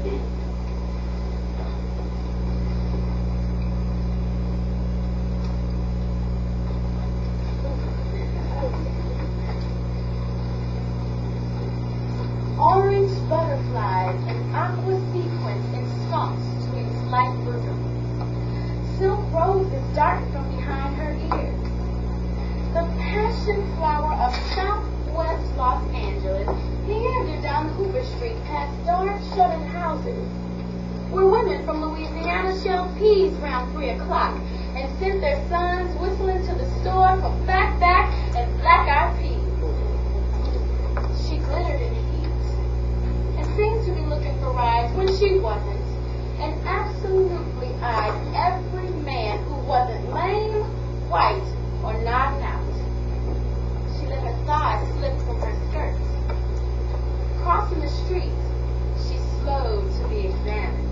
Orange butterflies and aqua sequins ensconced to its light bosom. Silk roses dart from behind her ears. The passion flower of Southwest Los Angeles meandered down Hoover Street past dark shut-in houses, where women from Louisiana shelled peas round 3 o'clock and sent their sons whistling to the store for fatback and black-eyed peas. She glittered in heat and seemed to be looking for rides when she wasn't, and absolutely eyed every man who wasn't lame, white, or nodding out. She let her thighs slip from her skirts. Crossing the street, she slowed to be examined.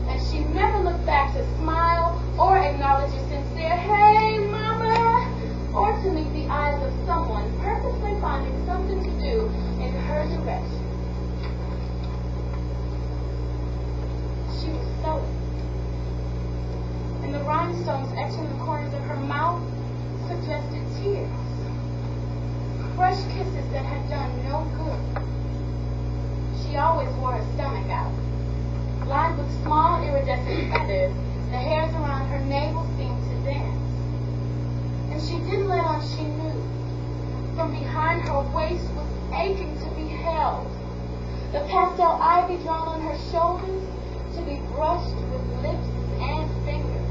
And she never looked back to smile or acknowledge a sincere, "Hey, mama," or to meet the eyes of someone purposely finding something to do in her direction. She was sewing, and the rhinestones etching the corners of her mouth suggested tears. Fresh kisses that had done no good. She always wore her stomach out. Lined with small iridescent feathers, the hairs around her navel seemed to dance. And she didn't let on she knew. From behind her waist was aching to be held. The pastel ivy drawn on her shoulders to be brushed with lips and fingers,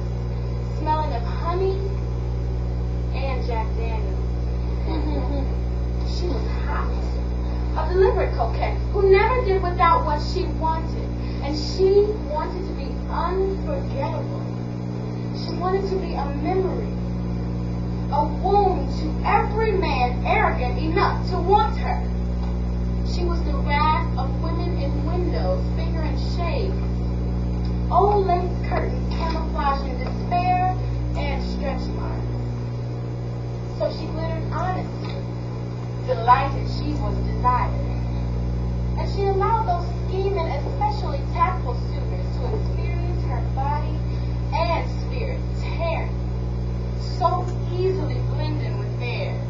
smelling of honey and Jack Daniels. She was hot. A deliberate coquette who never did without what she wanted. And she wanted to be unforgettable. She wanted to be a memory. A wound to every man arrogant enough to want her. She was the wrath of women in windows, figuring shades. Old lace curtains camouflaging despair and stretch marks. So she glittered honestly, delighted she was desired. And she allowed those scheming, especially tactful suitors to experience her body and spirit tearing, so easily blending with theirs.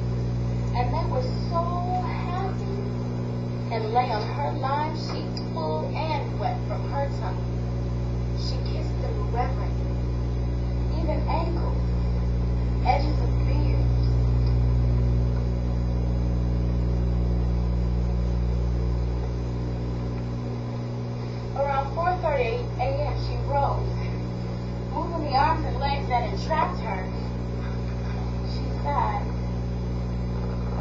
And they were so happy, and lay on her lime sheets full and wet from her tongue. She kissed them reverently, even ankles, edges of beards. Around 4:30 a.m. she rose, moving the arms and legs that entrapped her. She sighed,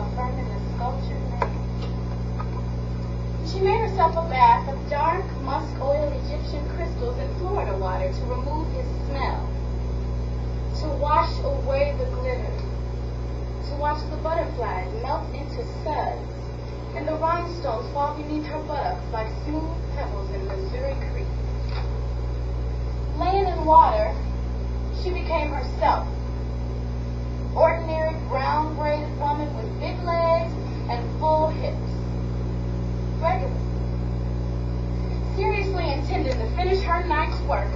affirming the sculptured name. She made herself a bath of dark, musk oil Egyptian crystals in Florida water to remove his smell, to wash away the glitter, to watch the butterflies melt into suds, and the rhinestones fall beneath her buttocks like smooth pebbles in Missouri Creek. Laying in water, she became herself. Ordinary brown braided woman with big legs and full hips. Regular. Seriously intending to finish her night's work,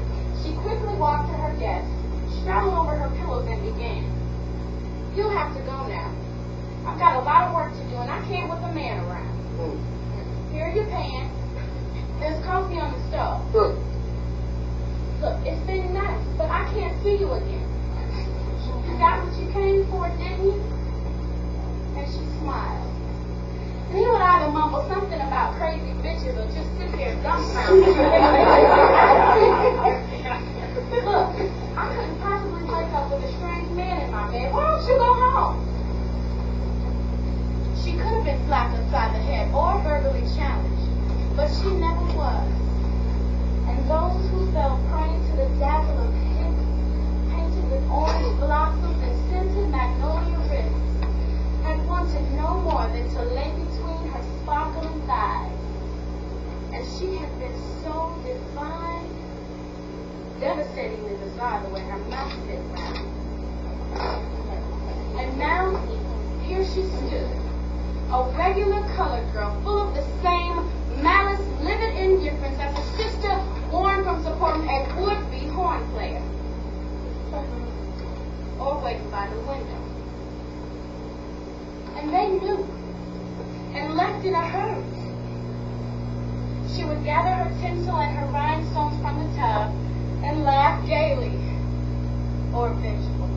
she quickly walked to her desk, straddled over her pillows and began. "You'll have to go now. I've got a lot of work to do and I can't with a man around. Here are your pants. There's coffee on the stove. Look, it's been nice, but I can't see you again. You got what you came for, didn't you?" And she smiled. And he would either mumble something about crazy bitches or just sit there dumbfounded. "Look, I couldn't possibly wake up with a strange man in my bed. Why don't you go home?" She could have been slapped upside the head or verbally challenged, but she never was. And those who fell prey to the dazzle of hips painted with orange blossoms and scented magnolia wrists had wanted no more than to lay between her sparkling thighs. And she had been so divine, devastatingly bizarre the way her mouth fit round. And now, here she stood, a regular colored girl full of the same malice, livid indifference gather her tinsel and her rhinestones from the tub, and laugh gaily or vengeful.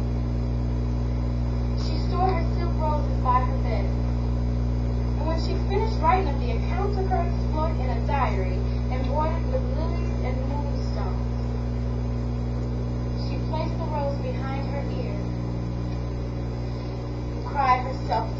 She stored her silk roses by her bed, and when she finished writing of the account of her exploit in a diary embroidered with lilies and moonstones, she placed the rose behind her ear and cried herself